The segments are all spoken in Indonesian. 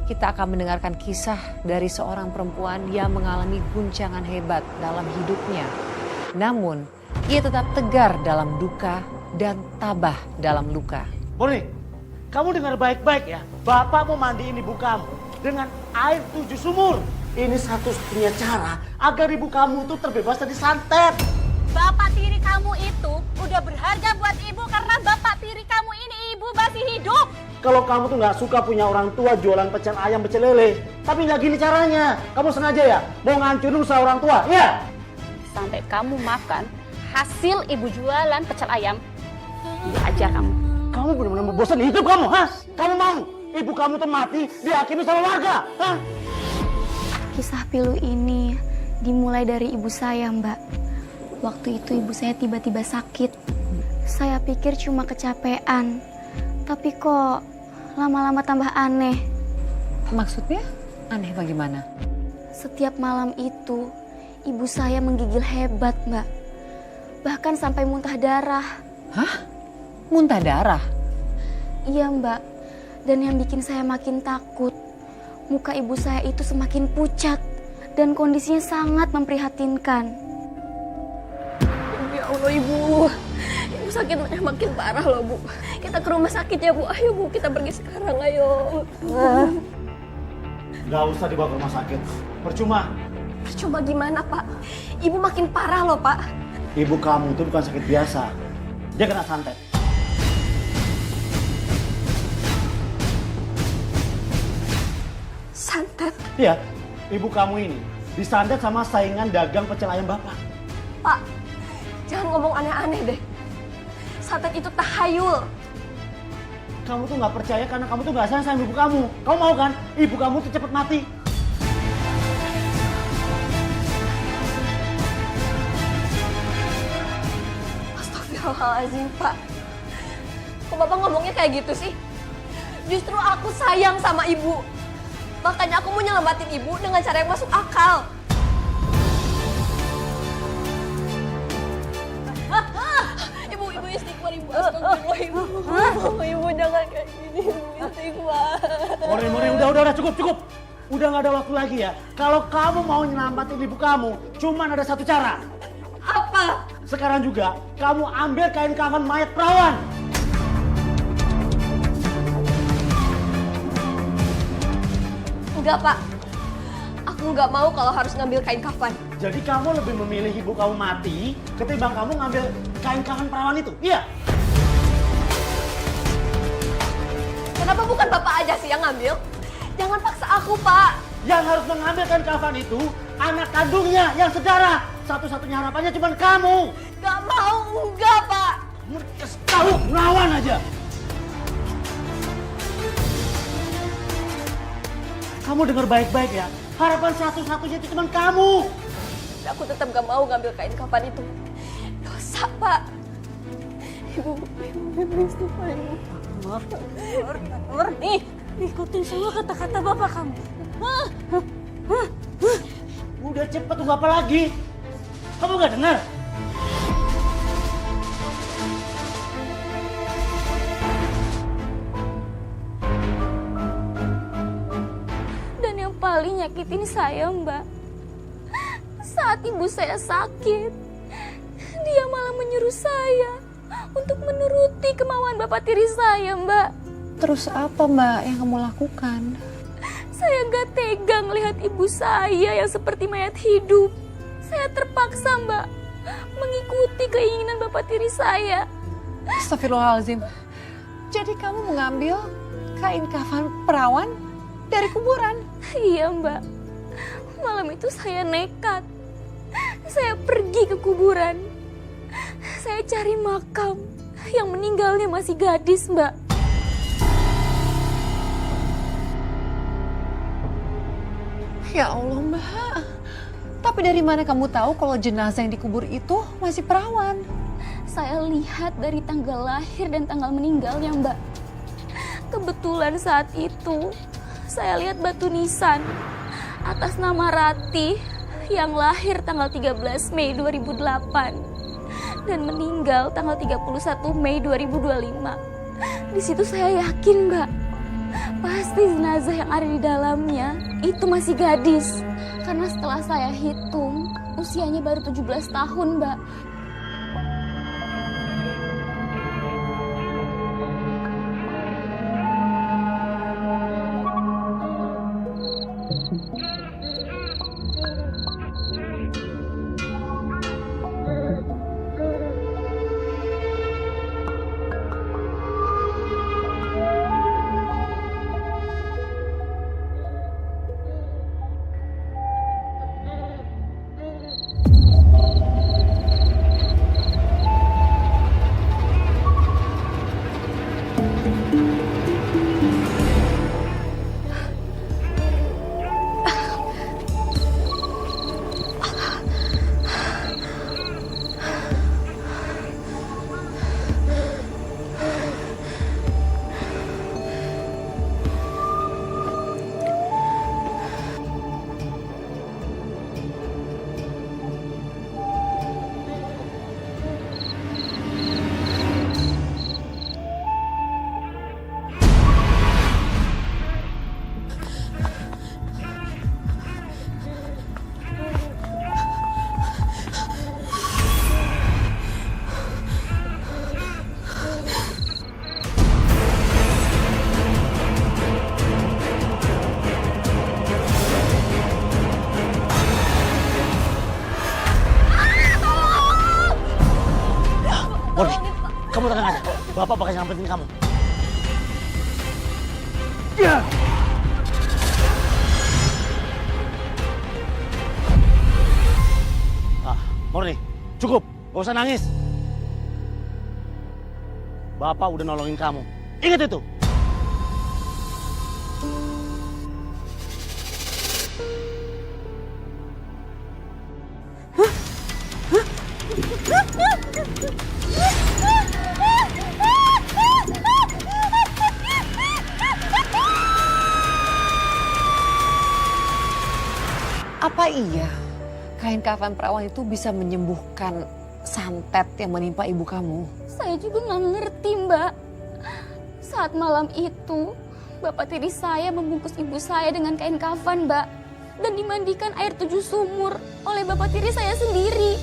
kita akan mendengarkan kisah dari seorang perempuan yang mengalami guncangan hebat dalam hidupnya. Namun, ia tetap tegar dalam duka dan tabah dalam luka. Murni, kamu dengar baik-baik ya. Bapak mau mandiin ibu kamu dengan air 7 sumur. Ini satu-satunya cara agar ibu kamu itu terbebas dari santet. Bapak tiri kamu itu udah berharga buat ibu karena bapak tiri kamu ini ibu masih hidup. Kalau kamu tuh nggak suka punya orang tua jualan pecel ayam pecel lele, tapi nggak gini caranya. Kamu sengaja ya mau ngancurin usaha orang tua, ya? Sampai kamu makan hasil ibu jualan pecel ayam, diajar kamu. Kamu benar-benar bosan hidup kamu, ha? Kamu mau ibu kamu tuh mati dihakimi sama warga, ha? Kisah pilu ini dimulai dari ibu saya, Mbak. Waktu itu ibu saya tiba-tiba sakit. Saya pikir cuma kecapean, tapi kok lama-lama tambah aneh. Maksudnya aneh bagaimana? Setiap malam itu, ibu saya menggigil hebat, Mbak. Bahkan sampai muntah darah. Hah? Muntah darah? Iya, Mbak. Dan yang bikin saya makin takut, muka ibu saya itu semakin pucat dan kondisinya sangat memprihatinkan. Ya Allah ibu sakitnya makin parah loh bu. Kita ke rumah sakit ya bu, ayo bu kita pergi sekarang ayo. Gak usah dibawa ke rumah sakit, percuma. Coba gimana pak? Ibu makin parah loh pak. Ibu kamu itu bukan sakit biasa, dia kena santet. Santet? Iya, ibu kamu ini disantet sama saingan dagang pecel ayam bapak. Pak, jangan ngomong aneh-aneh deh. Santet itu tahayul. Kamu tuh nggak percaya karena kamu tuh nggak sayang sama ibu kamu. Kamu mau kan ibu kamu tuh cepet mati? Astagfirullahaladzim pak. Kok bapak ngomongnya kayak gitu sih? Justru aku sayang sama ibu. Makanya aku mau nyelamatin ibu dengan cara yang masuk akal. Ibu istighfar ibu, astagfirullah ibu. Ibu jangan kayak gini, ibu istighfar. Mori, udah cukup. Udah nggak ada waktu lagi ya. Kalau kamu mau nyelamatin ibu kamu, cuman ada satu cara. Apa? Sekarang juga kamu ambil kain kafan mayat perawan. Enggak pak, aku nggak mau kalau harus ngambil kain kafan. Jadi kamu lebih memilih ibu kamu mati ketimbang kamu ngambil kain kafan perawan itu, iya? Kenapa bukan bapak aja sih yang ngambil? Jangan paksa aku pak. Yang harus mengambil kain kafan itu anak kandungnya yang sedarah. Satu-satunya harapannya cuma kamu. Gak mau, enggak pak. Tahu, ngelawan aja. Kamu dengar baik-baik ya. Harapan satu-satunya itu cuma kamu. Aku tetap gak mau ngambil kain kafan itu. Dosa pak. Ibu istighfar ibu. Nih, ikutin semua kata-kata bapak kamu. Udah cepet tunggu apa lagi? Kamu gak dengar? Dan yang paling nyakitin saya, Mbak, saat ibu saya sakit, dia malah menyuruh saya untuk menuruti kemauan bapak tiri saya, Mbak. Terus apa Mbak yang kamu lakukan? Saya gak tega melihat ibu saya yang seperti mayat hidup. Saya terpaksa, Mbak, mengikuti keinginan bapak tiri saya. Astagfirullahaladzim. Jadi kamu mengambil kain kafan perawan dari kuburan? Iya, Mbak. Malam itu saya nekat. Saya pergi ke kuburan. Saya cari makam yang meninggalnya masih gadis, Mbak. Ya Allah Mbak. Tapi dari mana kamu tahu kalau jenazah yang dikubur itu masih perawan? Saya lihat dari tanggal lahir dan tanggal meninggalnya, Mbak. Kebetulan saat itu saya lihat batu nisan atas nama Ratih yang lahir tanggal 13 Mei 2008 dan meninggal tanggal 31 Mei 2025. Di situ saya yakin, Mbak, pasti Tapi jenazah yang ada di dalamnya itu masih gadis. Karena setelah saya hitung, usianya baru 17 tahun, Mbak. Murni, kamu tenang aja. Bapak bakal nyelamatin kamu. Ya. Murni, cukup. Gak usah nangis. Bapak udah nolongin kamu. Ingat itu. Apa iya kain kafan perawan itu bisa menyembuhkan santet yang menimpa ibu kamu? Saya juga nggak ngerti, Mbak. Saat malam itu, bapak tiri saya membungkus ibu saya dengan kain kafan, Mbak. Dan dimandikan air 7 sumur oleh bapak tiri saya sendiri.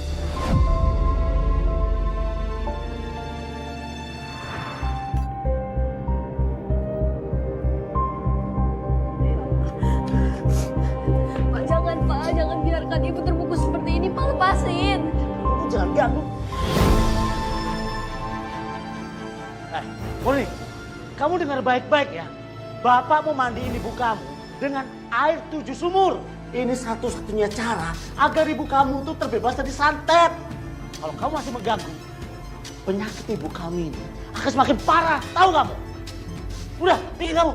Pak, jangan biarkan ibu terbungkus seperti ini. Pak, lepasin. Jangan ganggu. Murni, kamu dengar baik-baik ya. Bapak mau mandiin ibu kamu dengan air 7 sumur. Ini satu-satunya cara agar ibu kamu tuh terbebas dari santet. Kalau kamu masih mengganggu, penyakit ibu kami ini akan semakin parah. Tahu kamu? Udah, pergi kamu.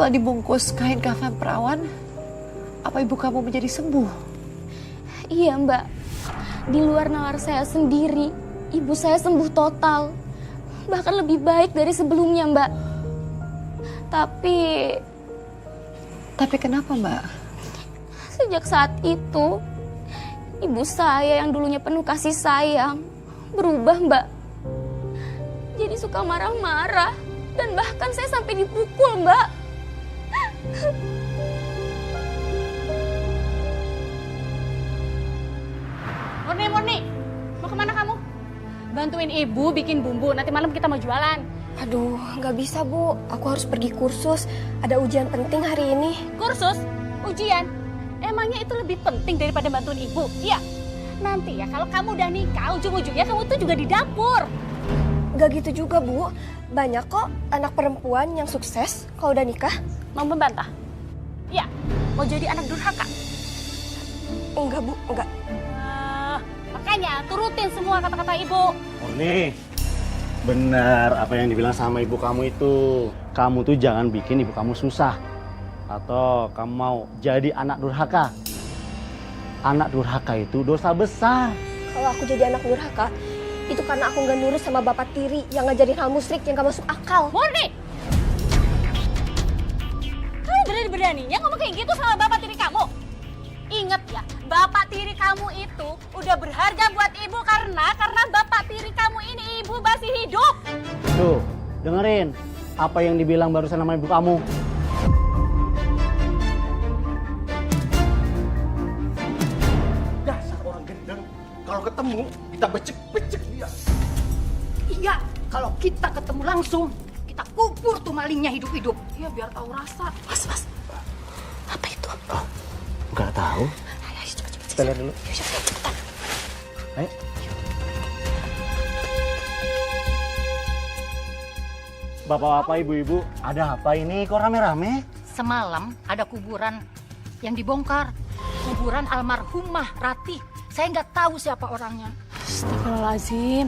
Setelah dibungkus kain kafan perawan, apa ibu kamu menjadi sembuh? Iya, Mbak. Di luar nalar saya sendiri, ibu saya sembuh total. Bahkan lebih baik dari sebelumnya, Mbak. Tapi kenapa, Mbak? Sejak saat itu, ibu saya yang dulunya penuh kasih sayang berubah, Mbak. Jadi suka marah-marah dan bahkan saya sampai dipukul, Mbak. Murni, mau kemana kamu? Bantuin ibu bikin bumbu, nanti malam kita mau jualan. Aduh, nggak bisa, Bu. Aku harus pergi kursus. Ada ujian penting hari ini. Kursus? Ujian? Emangnya itu lebih penting daripada bantuin ibu? Iya. Nanti ya kalau kamu udah nikah, ujung-ujungnya kamu tuh juga di dapur. Nggak gitu juga, Bu. Banyak kok anak perempuan yang sukses kalau udah nikah. Mau membantah? Iya. Mau jadi anak durhaka? Enggak, Bu. Enggak. Makanya turutin semua kata-kata ibu. Murni, benar apa yang dibilang sama ibu kamu itu. Kamu tuh jangan bikin ibu kamu susah. Atau kamu mau jadi anak durhaka. Anak durhaka itu dosa besar. Kalau aku jadi anak durhaka, itu karena aku nggak nurut sama bapak tiri yang ngajarin hal musyrik yang gak masuk akal. Murni! Kamu berani-beraninya ngomong kayak gitu sama bapak tiri kamu? Ingat ya, bapak tiri kamu itu udah berharga buat ibu karena bapak tiri kamu ini ibu masih hidup. Tuh, dengerin apa yang dibilang barusan sama ibu kamu. Dasar orang gendeng, kalau ketemu kita becek-becek dia. Iya, kalau kita ketemu langsung, kita kubur tuh malingnya hidup-hidup. Iya, biar tahu rasa. Mas, apa itu? Nggak tahu. Ayo, cepet. Kita lihat dulu. Cepetan. Ayo. Bapak-bapak, ibu-ibu, ada apa ini kok rame-rame? Semalam ada kuburan yang dibongkar. Kuburan almarhumah Ratih. Saya nggak tahu siapa orangnya. Astagfirullahaladzim.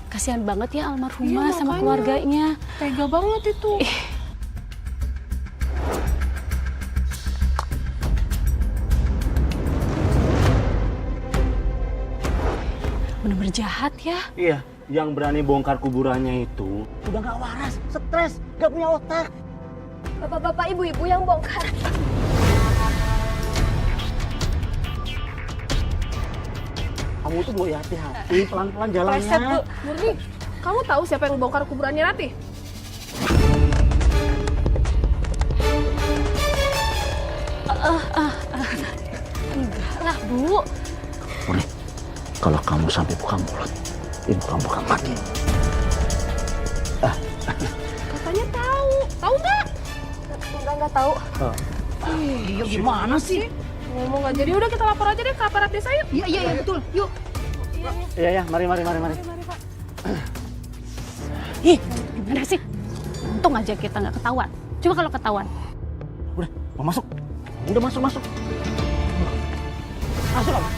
Kasihan banget ya almarhumah sama keluarganya. Tega banget itu. Bener-bener jahat ya. Iya, yang berani bongkar kuburannya itu udah nggak waras, stres, nggak punya otak. Bapak-bapak, ibu-ibu yang bongkar. Kamu tuh boleh hati-hati, pelan-pelan jalannya. Murni, kamu tahu siapa yang bongkar kuburannya Ratih? Enggak lah, Bu. Murni, kalau kamu sampai buka mulut, ibu kamu akan mati. Katanya tahu. Tahu nggak? Enggak tahu. Iya, gimana sih? Ngomong nggak jadi, udah kita lapor aja deh ke aparat desa yuk. Iya, betul. Yuk. Iya, mari. Ih, gimana sih? Untung aja kita nggak ketahuan. Coba kalau ketahuan. Udah, mau masuk. Udah masuk. Masuk kamu.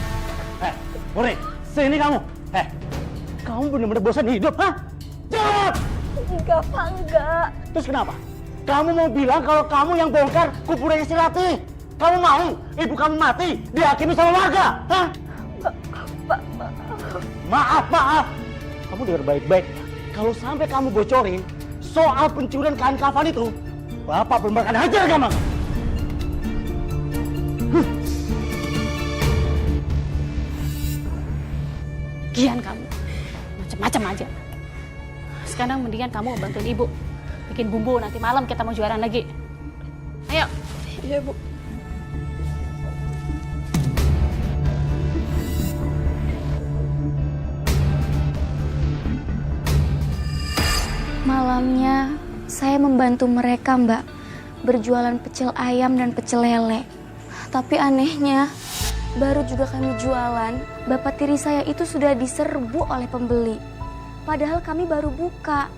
Murni, sini kamu. Kamu bener-bener bosan hidup, ha? Jawab! Enggak, Pak, enggak. Terus kenapa? Kamu mau bilang kalau kamu yang bongkar kuburannya si Ratih? Kamu mau ibu kamu mati dihakimi sama warga? Hah? Maaf. Kamu dengar baik-baik. Kalau sampai kamu bocorin soal pencurian kain kafan itu, Bapak benar-benar akan hajar kamu. Gian kamu. Macam-macam aja. Sekarang mendingan kamu bantuin ibu. Bikin bumbu, nanti malam kita mau jualan lagi. Ayo. Iya, Bu. Malamnya saya membantu mereka, Mbak, berjualan pecel ayam dan pecel lele. Tapi anehnya, baru juga kami jualan, bapak tiri saya itu sudah diserbu oleh pembeli. Padahal kami baru buka.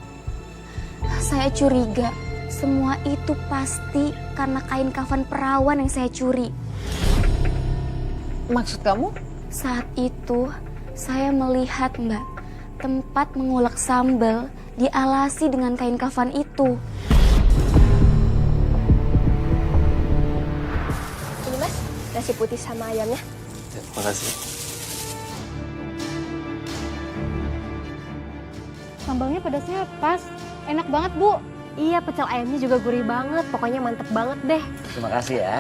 Saya curiga, semua itu pasti karena kain kafan perawan yang saya curi. Maksud kamu? Saat itu, saya melihat, Mbak, tempat mengulek sambal dialasi dengan kain kafan itu. Ini, Mas, nasi putih sama ayamnya. Terima kasih. Sambalnya pedasnya pas. Enak banget, Bu. Iya, pecel ayamnya juga gurih banget. Pokoknya mantep banget deh. Terima kasih ya.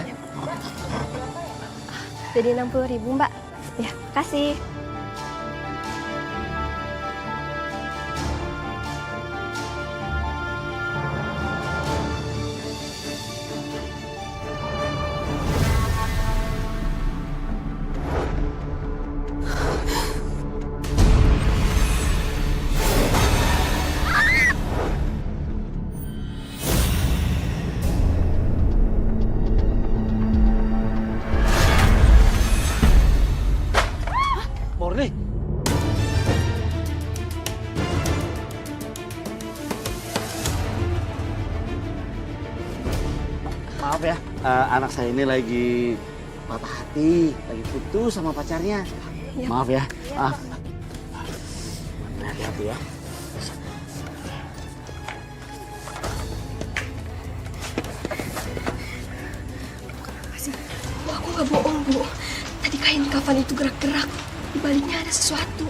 Jadi 60.000, Mbak. Ya, kasih. Murni. Maaf ya, anak saya ini lagi patah hati, lagi putus sama pacarnya. Maaf ya. Hati-hati ya. Bu, aku nggak bohong, Bu. Tadi kain kafan itu gerak-gerak. Di baliknya ada sesuatu.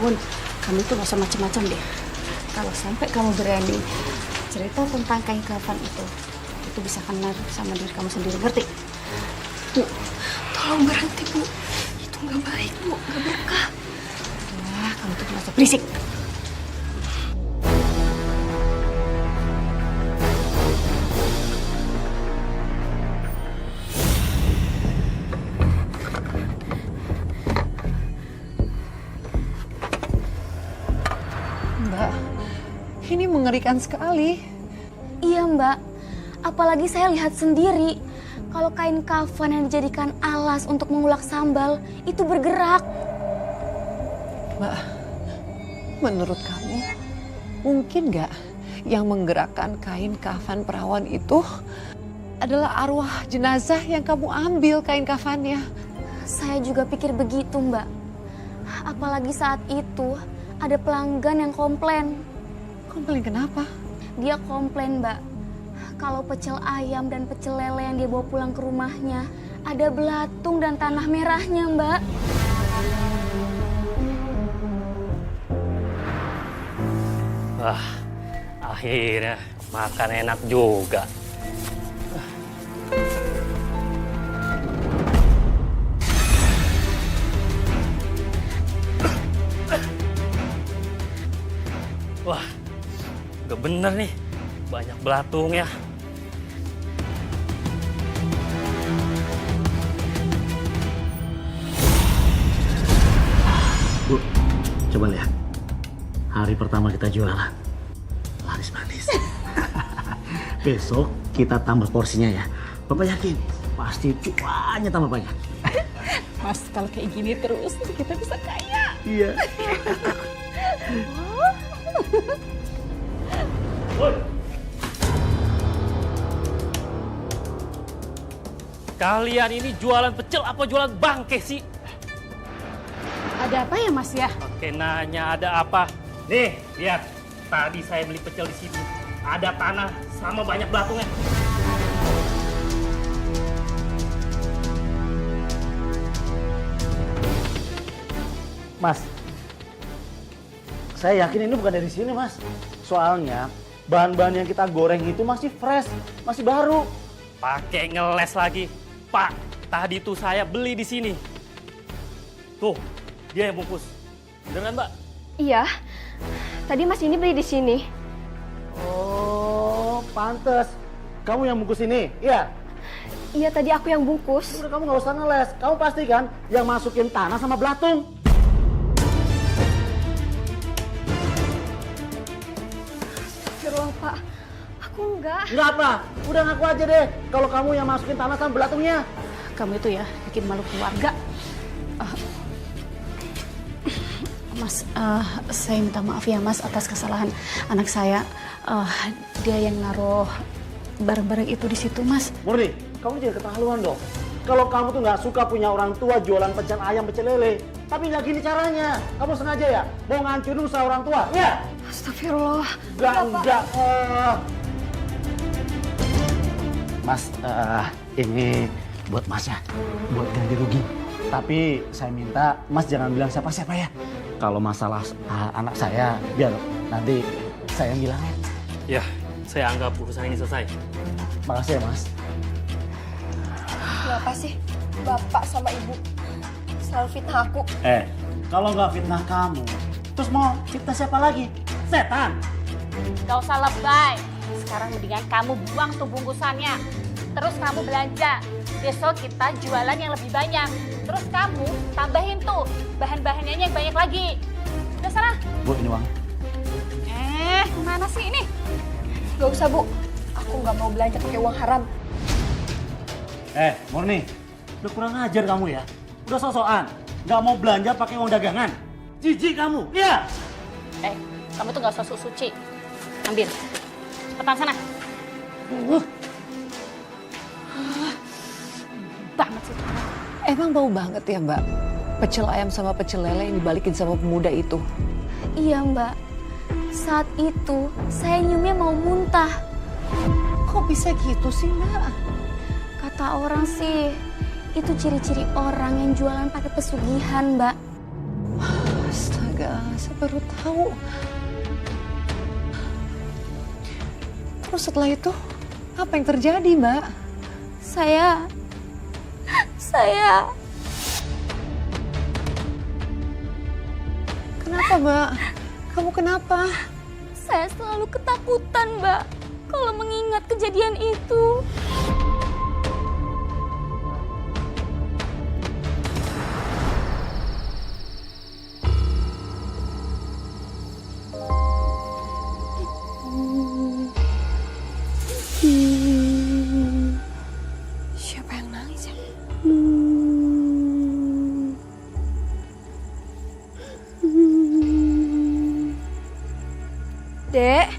Bun, kamu tuh gak usah macam-macam deh. Kalau sampai kamu berani cerita tentang kain kafan itu bisa kena sama diri kamu sendiri, ngerti? Bu, tolong berhenti, Bu. Itu nggak baik, Bu. Nggak berkah. Wah, kamu tuh gak usah berisik. Mbak, ini mengerikan sekali. Iya mbak, apalagi saya lihat sendiri kalau kain kafan yang dijadikan alas untuk mengulak sambal itu bergerak. Mbak, menurut kamu mungkin nggak yang menggerakkan kain kafan perawan itu adalah arwah jenazah yang kamu ambil kain kafannya? Saya juga pikir begitu mbak. Apalagi saat itu ada pelanggan yang komplain. Komplain kenapa? Dia komplain mbak, kalau pecel ayam dan pecel lele yang dia bawa pulang ke rumahnya ada belatung dan tanah merahnya mbak. Wah, akhirnya makan enak juga. Wah, gak bener nih, banyak belatung ya. Bu, coba lihat. Hari pertama kita jualan, laris manis. Besok kita tambah porsinya ya. Bapak yakin, pasti cuannya tambah banyak. Mas, kalau kayak gini terus kita bisa kaya. Iya. Kalian ini jualan pecel apa jualan bangke sih? Ada apa ya mas ya? Oke, nanya ada apa? Nih, lihat. Tadi saya beli pecel di sini. Ada tanah sama banyak belatungnya. Mas, saya yakin ini bukan dari sini, Mas. Soalnya bahan-bahan yang kita goreng itu masih fresh, masih baru. Pakai ngeles lagi. Pak, tadi tuh saya beli di sini. Tuh, dia yang bungkus. Bener kan, Mbak? Iya. Tadi Mas ini beli di sini. Oh, pantes. Kamu yang bungkus ini, iya? Iya, tadi aku yang bungkus. Udah, kamu nggak usah ngeles. Kamu pasti kan yang masukin tanah sama belatung. Astagfirullah, Pak. Aku enggak. Enggak apa, udah ngaku aja deh. Kalau kamu yang masukin tanah sama belatungnya. Kamu itu ya bikin malu keluarga. Mas, saya minta maaf ya mas atas kesalahan anak saya. Dia yang naruh barang-barang itu di situ mas. Murni, kamu jangan keterlaluan dong. Kalau kamu tuh nggak suka punya orang tua jualan pecel ayam, pecel lele, tapi nggak gini caranya. Kamu sengaja ya mau ngancurin usaha orang tua, ya? Astagfirullah. Enggak. Mas, ini buat Mas ya, buat ganti rugi. Tapi saya minta Mas jangan bilang siapa-siapa ya. Kalau masalah anak saya, biar nanti saya yang bilangin. Ya, saya anggap urusan ini selesai. Makasih ya Mas. Kenapa sih Bapak sama Ibu selalu fitnah aku? Kalau nggak fitnah kamu, terus mau fitnah siapa lagi? Setan. Gak usah lebay. Sekarang mendingan kamu buang tuh bungkusannya. Terus kamu belanja. Besok kita jualan yang lebih banyak. Terus kamu tambahin tuh bahan-bahannya yang banyak lagi. Udah sana. Bu, ini uang. Mana sih ini? Gak usah, Bu. Aku nggak mau belanja pakai uang haram. Murni, udah kurang ajar kamu ya. Udah sok-sokan, nggak mau belanja pakai uang dagangan. Jijik kamu, iya? Kamu tuh gak usah suci. Ambil. Cepetan sana. Banget sih. Emang bau banget ya Mbak? pecel ayam sama pecel lele yang dibalikin sama pemuda itu. Iya Mbak, saat itu saya nyiumnya mau muntah. Kok bisa gitu sih Mbak? Kata orang sih, itu ciri-ciri orang yang jualan pakai pesugihan Mbak. Astaga, saya baru tahu. Terus setelah itu, apa yang terjadi Mbak? Saya... Kenapa Mbak? Kamu kenapa? Saya selalu ketakutan Mbak kalau mengingat kejadian itu. Siapa yang nangis ya? Dek.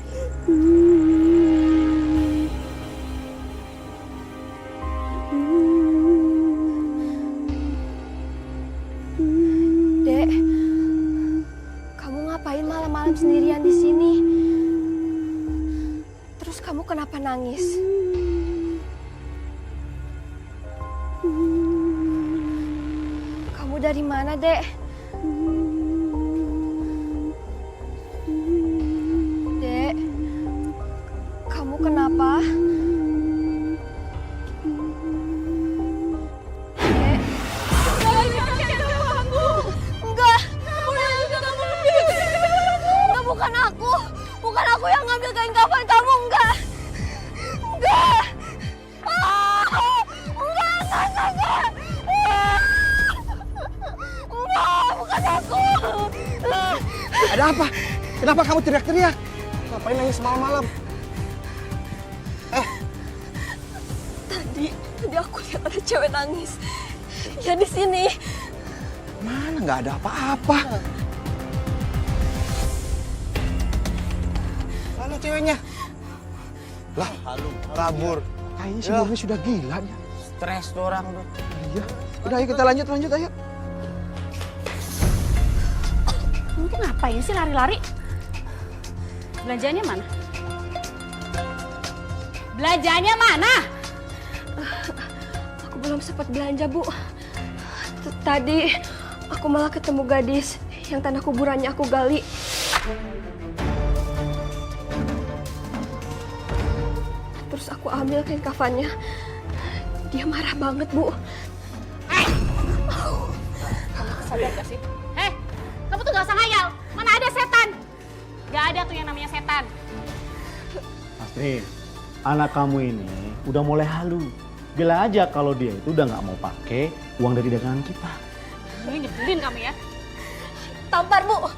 Dek. Kamu ngapain malam-malam sendirian di sini? Terus kamu kenapa nangis? Kamu dari mana, Dek? Dek, kamu kenapa? Dek. Enggak, bukan aku. Bukan aku yang ngambil kain kafan kamu, enggak. Enggak. Bukan aku. Ada apa? Kenapa kamu teriak-teriak? Ngapain nangis malam-malam? Tadi aku lihat ada cewek nangis. Ya di sini. Mana nggak ada apa-apa. Mana ceweknya? Lah, kabur. Kayaknya si Murni sudah gila nih. Stres tuh orang tuh. Iya. Udah ayo kita lanjut ayo. Mungkin ngapain sih lari-lari? Belanjaannya mana? Belanjaannya mana? Aku belum sempat belanja, Bu. Tadi aku malah ketemu gadis yang tanah kuburannya aku gali. Terus aku ambil kain kafannya. Dia marah banget, Bu. Sadar gak sih? Kamu tuh gak usah ngayal. Mana ada setan? Gak ada tuh yang namanya setan. Astrid, anak kamu ini udah mulai halu. Bila aja kalau dia itu udah nggak mau pakai uang dari dagangan kita. Ini nyebelin kamu ya. Tampar, Bu.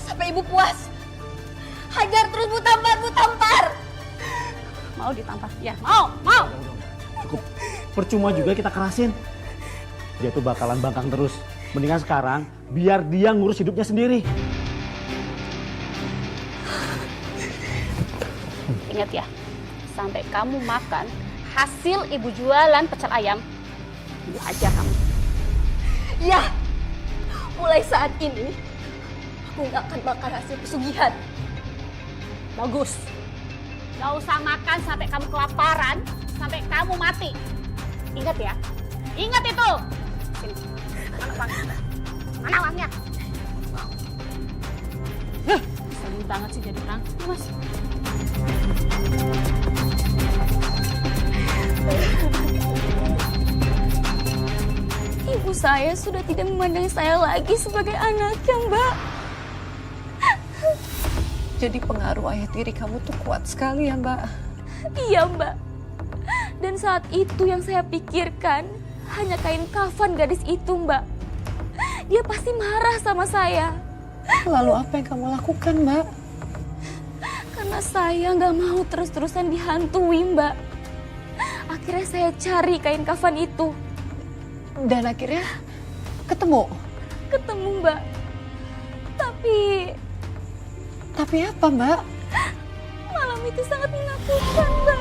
Sampai Ibu puas. Hajar terus, Bu, tampar, Bu, tampar. Mau ditampar? Ya, mau. Cukup. Percuma juga kita kerasin. Dia tuh bakalan bangkang terus. Mendingan sekarang biar dia ngurus hidupnya sendiri. Ingat ya, sampai kamu makan hasil ibu jualan pecel ayam, ibu hajar kamu. Ya, mulai saat ini aku nggak akan makan hasil pesugihan. Bagus. Gak usah makan sampai kamu kelaparan, sampai kamu mati. Ingat ya, ingat itu. Sini. Mana uangnya? Mana uangnya? Sering banget sih jadi orang. Ini, Mas. Ibu saya sudah tidak memandang saya lagi sebagai anaknya, Mbak. Jadi pengaruh ayah tiri kamu tuh kuat sekali ya Mbak? Iya, Mbak. Dan saat itu yang saya pikirkan hanya kain kafan gadis itu, Mbak. Dia pasti marah sama saya. Lalu apa yang kamu lakukan, Mbak? Karena saya nggak mau terus-terusan dihantui, Mbak. Akhirnya saya cari kain kafan itu. Dan akhirnya ketemu? Ketemu, Mbak. Tapi apa, Mbak? malam itu sangat menakutkan, Mbak.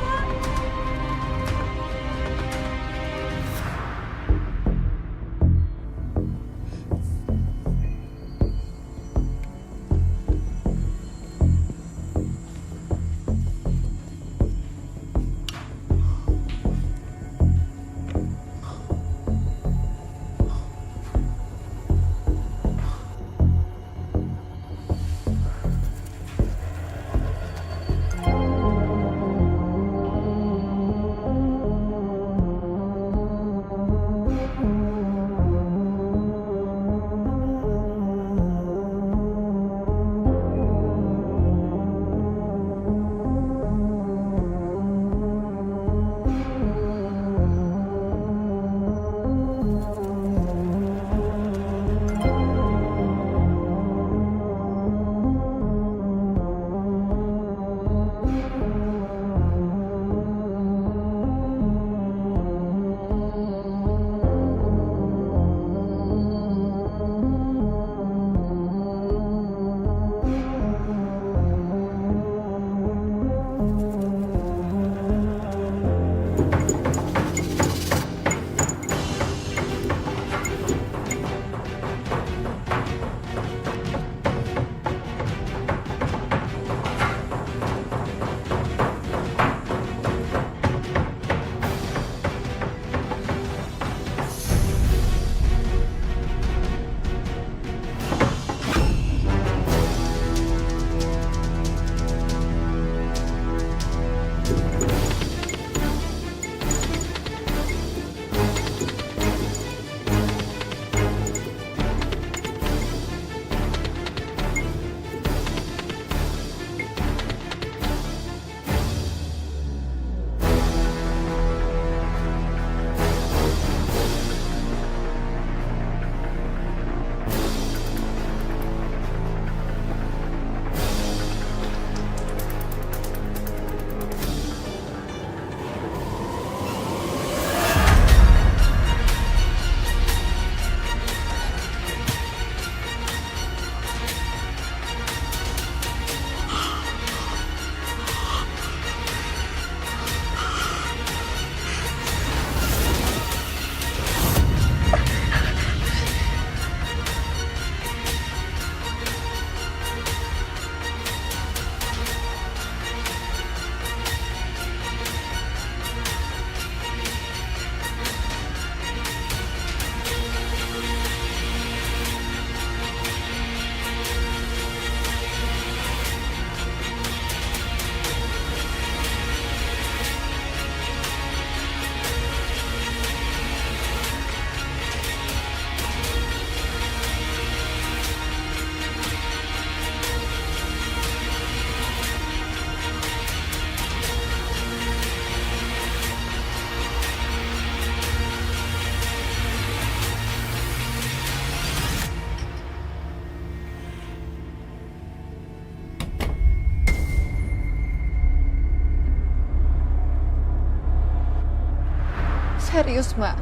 Serius, Mbak?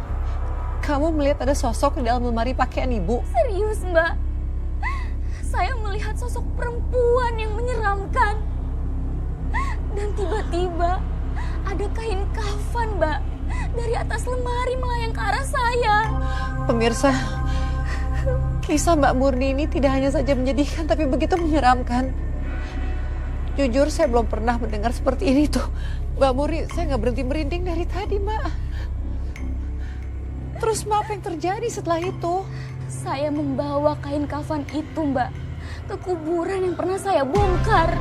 Kamu melihat ada sosok di dalam lemari pakaian ibu? Serius, Mbak. Saya melihat sosok perempuan yang menyeramkan. Dan tiba-tiba ada kain kafan, Mbak, dari atas lemari melayang ke arah saya. Pemirsa, kisah Mbak Murni ini tidak hanya saja menyedihkan, tapi begitu menyeramkan. Jujur, saya belum pernah mendengar seperti ini tuh. Mbak Murni, saya nggak berhenti merinding dari tadi, Mbak. Terus Mbak, apa yang terjadi setelah itu? Saya membawa kain kafan itu, Mbak, ke kuburan yang pernah saya bongkar.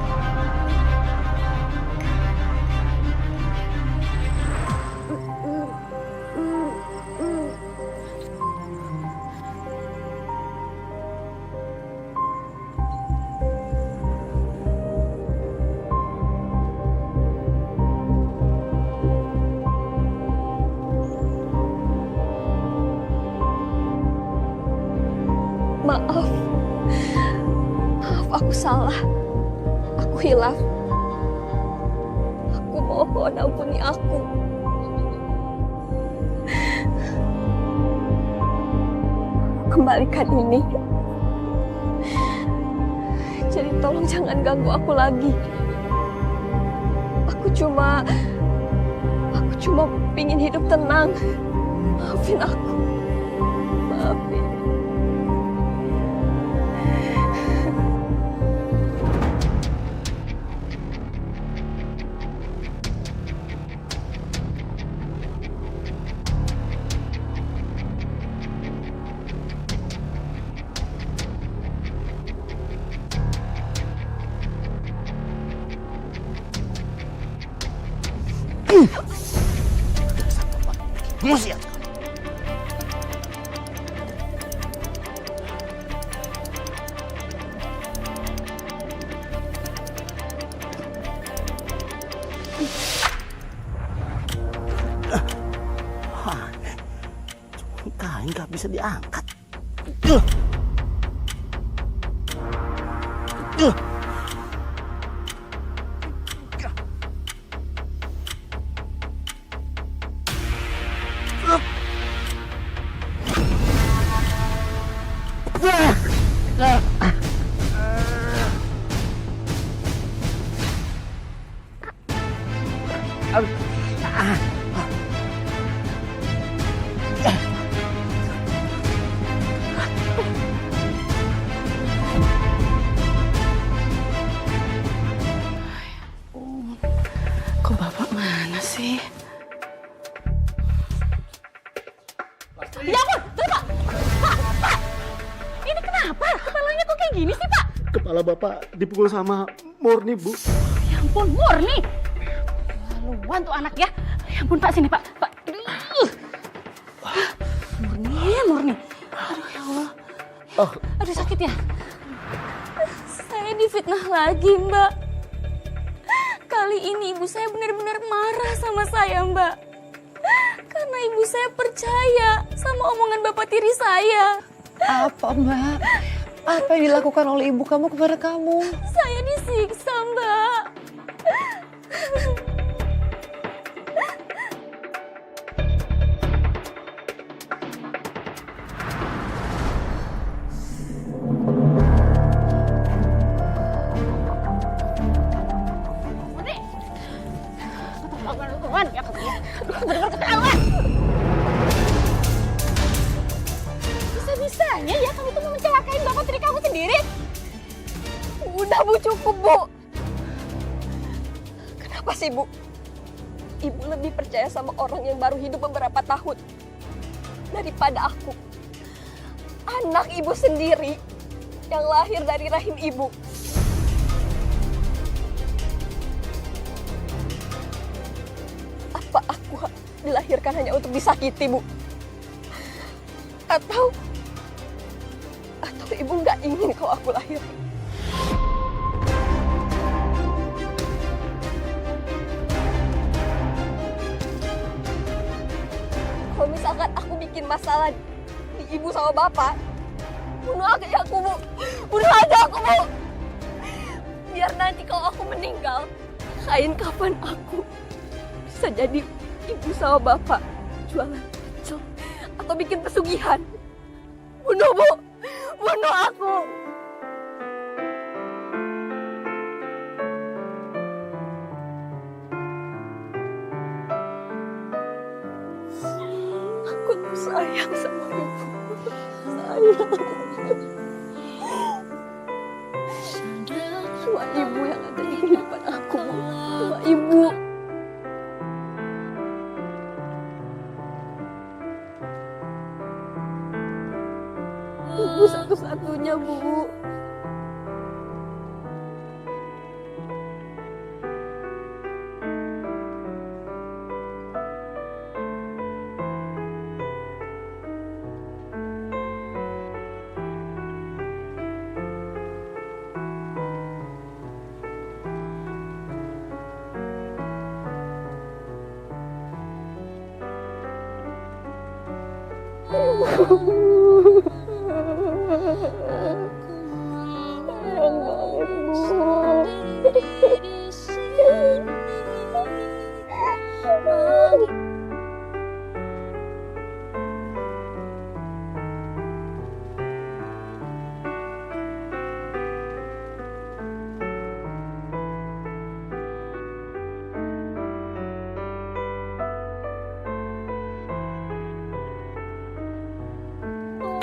Maaf, aku salah. Aku hilaf. Aku mohon ampuni aku. Kembalikan ini. Jadi tolong jangan ganggu aku lagi. Aku cuma pingin hidup tenang. Maafin aku. Maafin. Emosi ya? Kain nggak bisa diangkat. Kok Bapak mana sih? Ya ampun, Bapak! Pak! Ini kenapa? Kepalanya kok kayak gini sih, Pak? Kepala Bapak dipukul sama Murni, Bu. Ya ampun, Murni! Laluan tuh anak ya. Ya ampun, Pak, sini, Pak. Pak, aduh. Murni. Aduh, ya Allah. Aduh, sakit ya? Saya difitnah lagi, Mbak. Kali ini ibu saya benar-benar marah sama saya, Mbak. Karena ibu saya percaya sama omongan bapak tiri saya. Apa, Mbak? Apa yang dilakukan oleh ibu kamu kepada kamu? Saya disiksa, Mbak. Laluan ya kamu ya. Aduh, bener-bener keterlaluan. Bisa-bisanya ya kamu tuh mau mencelakain bapak tiri kamu sendiri. Udah, Bu, cukup, Bu. Kenapa sih, Bu? Ibu lebih percaya sama orang yang baru hidup beberapa tahun daripada aku. Anak ibu sendiri yang lahir dari rahim ibu. Apa aku dilahirkan hanya untuk disakiti, Bu? Atau ibu nggak ingin kalau aku lahir? Kalau misalkan aku bikin masalah di ibu sama bapak, bunuh aja aku, Bu. Bunuh aja aku, Bu. Biar nanti kalau aku meninggal, kain kafan aku bisa jadi ibu sama bapak jualan pecel atau bikin pesugihan. Bunuh, Bu! Bunuh aku! Aku tuh sayang sama Ibu. Sayang. Cuma Ibu yang ada di kehidupan aku, Bu. Cuma Ibu. Ibu satu-satunya, Bu. Sayang banget, Bu.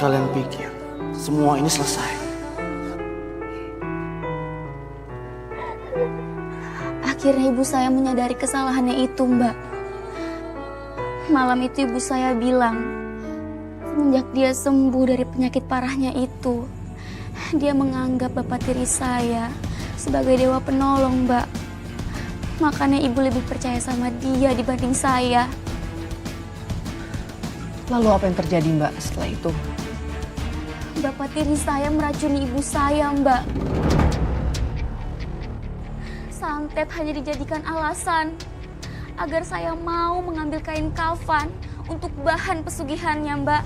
Kalian pikir semua ini selesai? Akhirnya ibu saya menyadari kesalahannya itu, Mbak. Malam itu ibu saya bilang, semenjak dia sembuh dari penyakit parahnya itu, dia menganggap bapak tiri saya sebagai dewa penolong, Mbak. Makanya ibu lebih percaya sama dia dibanding saya. Lalu apa yang terjadi, Mbak, setelah itu? Bapak tiri saya meracuni ibu saya, Mbak. Santet hanya dijadikan alasan agar saya mau mengambil kain kafan untuk bahan pesugihannya, Mbak.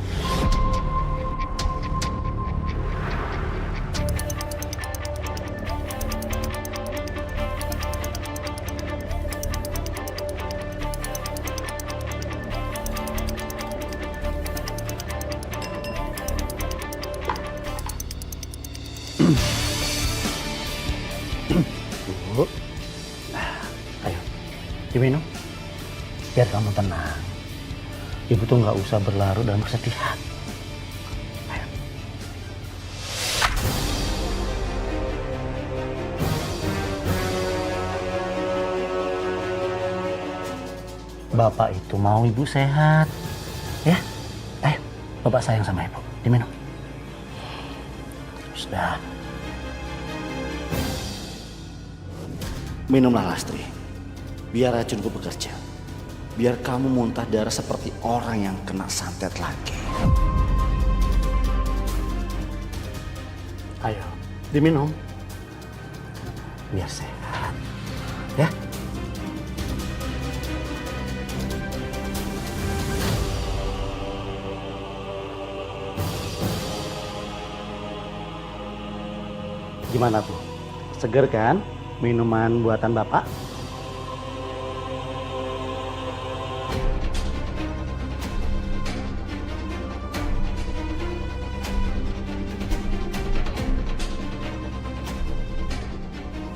Bu, ayo diminum biar kamu tenang. Ibu tuh nggak usah berlarut dalam kesedihan. Ayo. Bapak itu mau ibu sehat, ya. Ayo, bapak sayang sama ibu. Diminum. Sudah. Minumlah, Lastri. Biar racunku bekerja. Biar kamu muntah darah seperti orang yang kena santet lagi. Ayo, diminum. Biar sehat. Ya. Gimana tuh? Seger kan? Minuman buatan Bapak?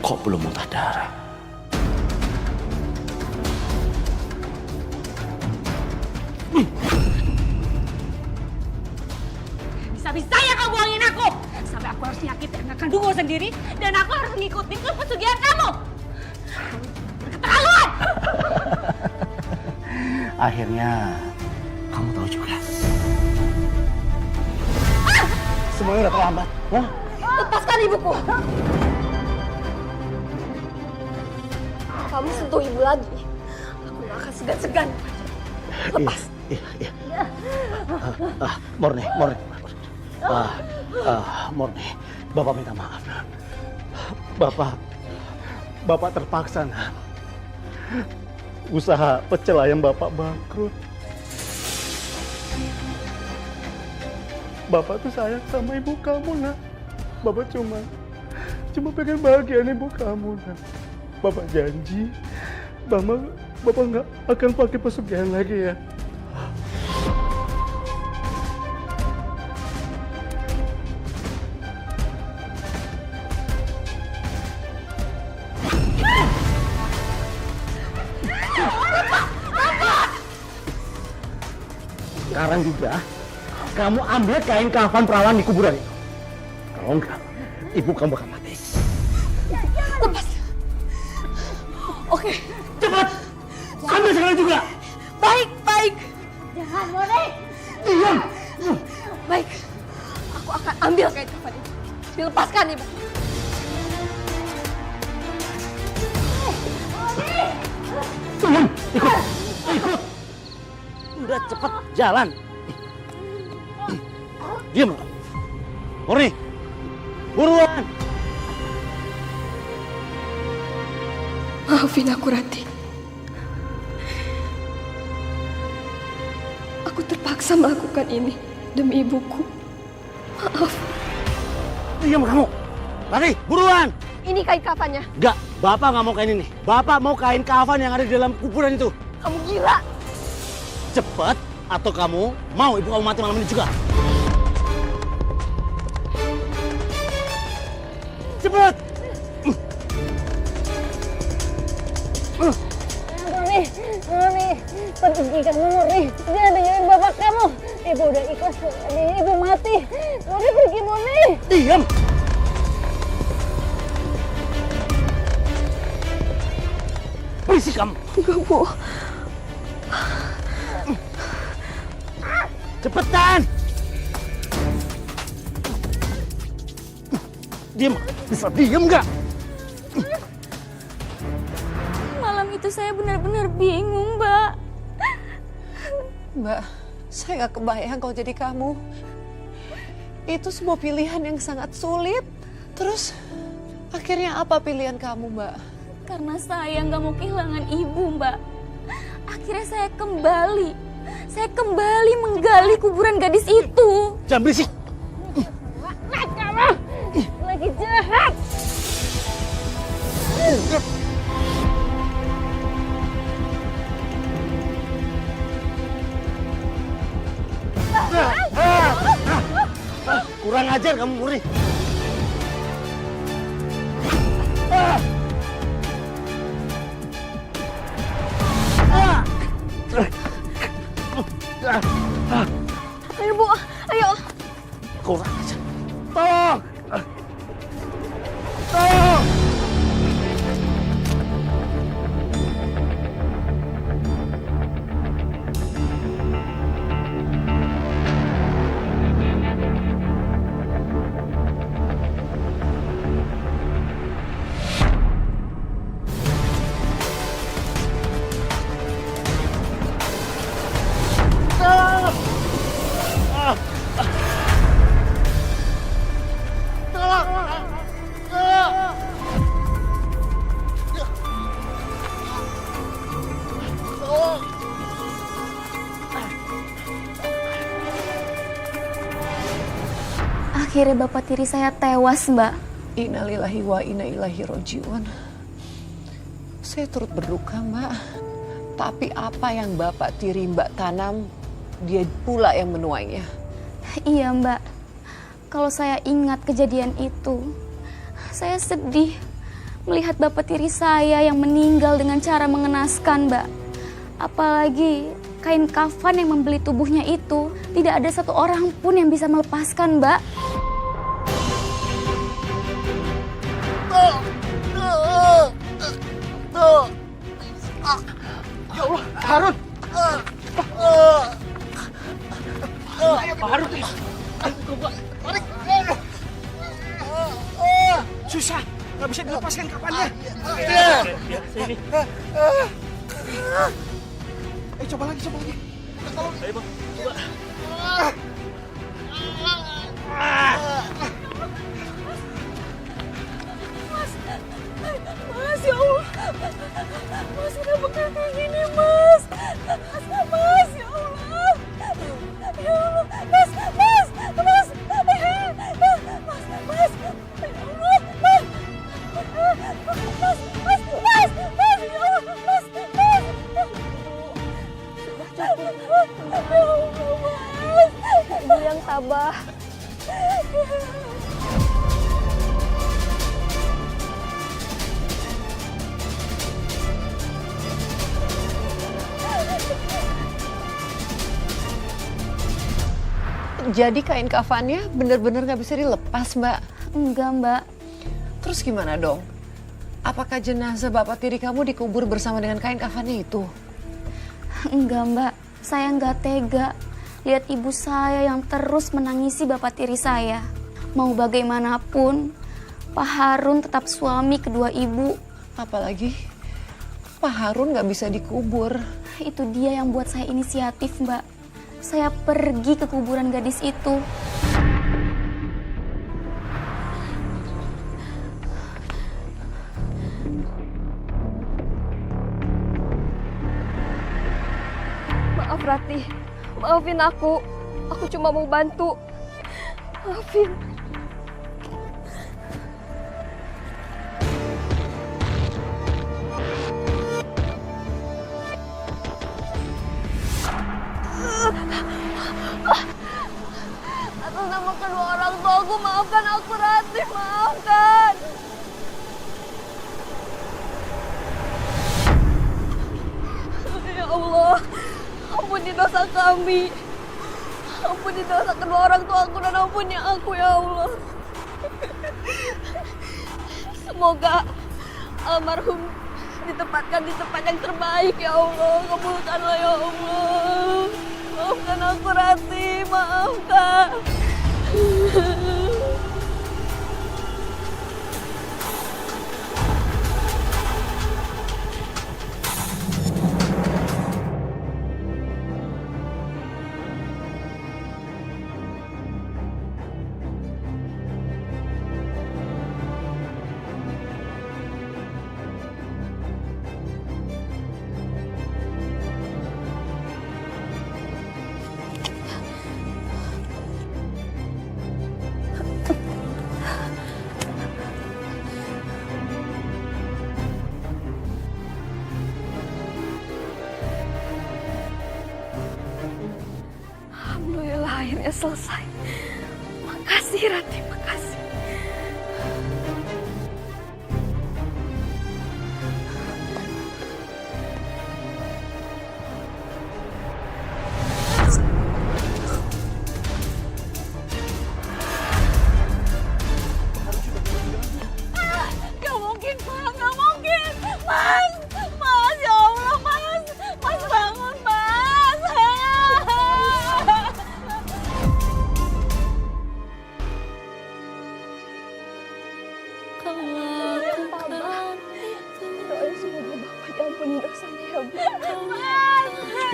Kok belum muntah darah? Bisa-bisanya kau buangin aku! Sampai aku harus nyakitin anak kandungku sendiri dan aku harus ngikutin ke pesugihan kamu! Keterlaluan! Akhirnya kamu tahu juga. Semuanya udah terlambat. Hah? Lepaskan ibuku! Kamu sentuh ibu lagi, aku gak akan segan-segan. Lepas. Iya. Murni. Murni, Bapak minta maaf. Bapak terpaksa. Usaha pecel ayam Bapak bangkrut. Bapak tuh sayang sama ibu kamu, nak. Bapak cuma pengen bahagiain ibu kamu, nak. Bapak janji, Bapak nggak akan pakai pesugihan lagi ya. Sekarang juga kamu ambil kain kafan perawan di kuburan itu. Kalau enggak, ibu kamu akan mati. Lepas. Oke. Cepat! Ambil sekarang juga! Baik, baik. Jangan, Mori. Diam! Baik. Aku akan ambil kain kafan itu. Dilepaskan, Ibu. Diam! Ikut! Ikut! Udah cepat jalan. Diam! Murni! Buruan! Maafin aku, Rati. Aku terpaksa melakukan ini demi ibuku. Maaf. Diam kamu! Lari! Buruan! Ini kain kafannya. Enggak, Bapak nggak mau kain ini. Bapak mau kain kafan yang ada di dalam kuburan itu. Kamu gila. Cepat, atau kamu mau ibu kamu mati malam ini juga. Cepat! Mori, pergi kamu, Mori. Jangan dengerin bapak kamu. Ibu udah ikhlas, ibu mati. Mori pergi, Mori. Diam! Berisik kamu. Enggak, Bu. Cepetan! Diam, bisa diam nggak? Malam itu saya benar-benar bingung, Mbak. Mbak, saya nggak kebayang kalau jadi kamu. Itu sebuah pilihan yang sangat sulit. Terus, akhirnya apa pilihan kamu, Mbak? Karena saya nggak mau kehilangan ibu, Mbak. Akhirnya saya kembali menggali kuburan gadis itu. Jangan berisik. Kamu lagi jahat. Kurang ajar kamu, Murni. Ayo, Bu. Ayo. Kurang ajar. Tolong! Tolong! Akhirnya bapak tiri saya tewas, Mbak. Innalillahi wa inna ilaihi rojiun. Saya turut berduka, Mbak. Tapi apa yang Bapak tiri Mbak tanam, dia pula yang menuainya. Iya, Mbak. Kalau saya ingat kejadian itu, saya sedih melihat bapak tiri saya yang meninggal dengan cara mengenaskan, Mbak. Apalagi kain kafan yang membeli tubuhnya itu, tidak ada satu orang pun yang bisa melepaskan, Mbak. Ya Allah, Harun! Harun! Susah, nggak bisa dilepaskan kapannya. Ya, sini. Coba lagi. Ayo, Bang. Coba. Mas, ya Allah. Mas, kenapa kayak gini, Mas? Mas, ya Allah. Ya Allah. Mas. Ya Allah. Mas. Ibu yang tabah. Jadi kain kafannya bener-bener gak bisa dilepas, Mbak? Enggak, Mbak. Terus gimana dong? Apakah jenazah bapak tiri kamu dikubur bersama dengan kain kafannya itu? Enggak, Mbak. Saya nggak tega lihat ibu saya yang terus menangisi bapak tiri saya. Mau bagaimanapun, Pak Harun tetap suami kedua ibu. Apalagi Pak Harun gak bisa dikubur. Itu dia yang buat saya inisiatif, Mbak. Saya pergi ke kuburan gadis itu. Maaf Rati, maafin aku. Aku cuma mau bantu. Maafin. Atas nama kedua orang tuaku, maafkan aku Rati, maafkan. Ya Allah, ampuni dosa kami. Ampuni dosa kedua orang tuaku dan ampuni aku ya Allah. Semoga almarhum ditempatkan di tempat yang terbaik ya Allah. Kabulkanlah ya Allah. Maafkan aku Rati, maafkan. Alhamdulillah akhirnya selesai. Makasih Rati, makasih. Gak mungkin, Pak. Gak mungkin. Mas. Mas, ya Allah, Mas. Mas bangun, Mas. Doain semoga Bapak diampuni dosanya ya Bu.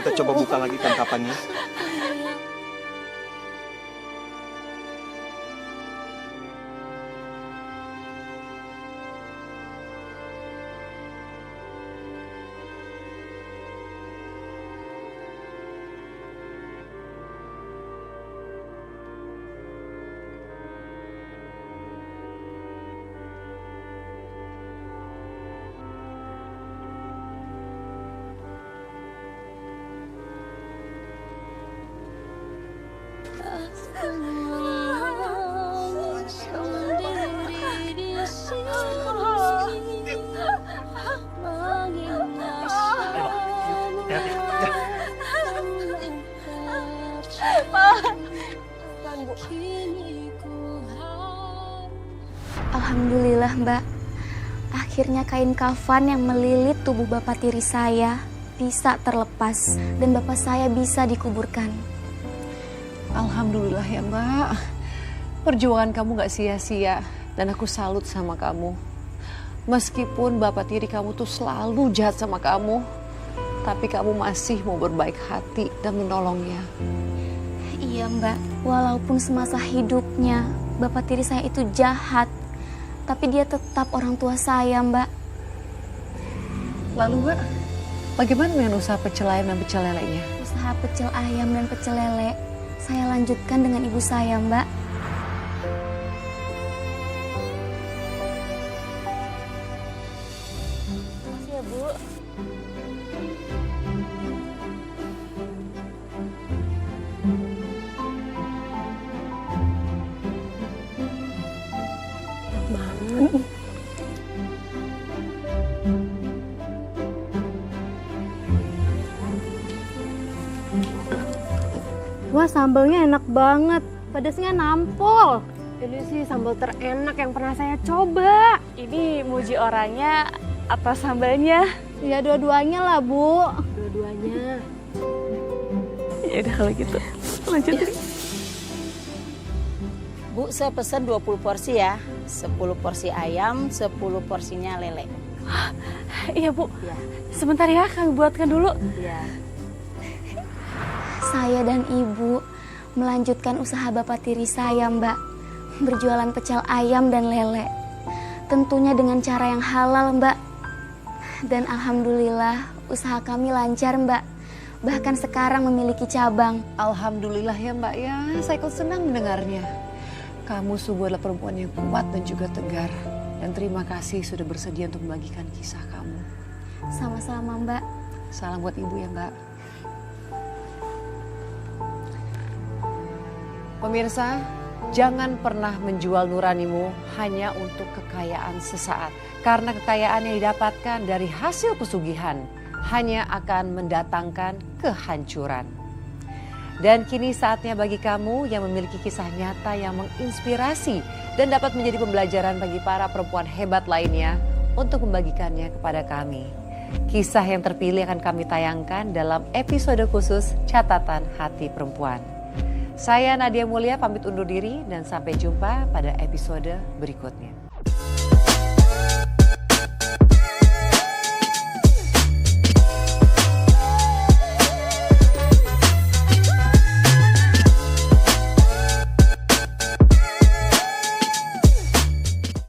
Kita coba buka lagi kan kapannya. Alhamdulillah, Mbak. Akhirnya kain kafan yang melilit tubuh bapak tiri saya bisa terlepas dan bapak saya bisa dikuburkan. Alhamdulillah ya Mbak. Perjuangan kamu gak sia-sia dan aku salut sama kamu. Meskipun bapak tiri kamu tuh selalu jahat sama kamu, tapi kamu masih mau berbaik hati dan menolongnya. Iya Mbak, walaupun semasa hidupnya bapak tiri saya itu jahat, tapi dia tetap orang tua saya Mbak. Lalu Mbak, bagaimana dengan usaha pecel ayam dan pecel lelenya? Usaha pecel ayam dan pecel lele saya lanjutkan dengan ibu saya Mbak. Makasih ya Bu. Wah, sambalnya enak banget. Pedasnya nampol. Ini sih sambal terenak yang pernah saya coba. Ini muji orangnya apa sambalnya? Ya dua-duanya lah, Bu. Dua-duanya. Ya udah kalau gitu. Lanjut. Bu, saya pesan 20 porsi ya. 10 porsi ayam, 10 porsinya lele. Iya, Bu. Ya. Sebentar ya, kami buatkan dulu. Ya. Saya dan Ibu melanjutkan usaha Bapak tiri saya, Mbak. Berjualan pecel ayam dan lele. Tentunya dengan cara yang halal, Mbak. Dan alhamdulillah usaha kami lancar, Mbak. Bahkan sekarang memiliki cabang. Alhamdulillah ya Mbak ya, saya ikut senang mendengarnya. Kamu sungguh adalah perempuan yang kuat dan juga tegar. Dan terima kasih sudah bersedia untuk membagikan kisah kamu. Sama-sama, Mbak. Salam buat Ibu ya Mbak. Pemirsa, jangan pernah menjual nuranimu hanya untuk kekayaan sesaat. Karena kekayaan yang didapatkan dari hasil pesugihan hanya akan mendatangkan kehancuran. Dan kini saatnya bagi kamu yang memiliki kisah nyata yang menginspirasi dan dapat menjadi pembelajaran bagi para perempuan hebat lainnya untuk membagikannya kepada kami. Kisah yang terpilih akan kami tayangkan dalam episode khusus Catatan Hati Perempuan. Saya Nadia Mulia pamit undur diri dan sampai jumpa pada episode berikutnya.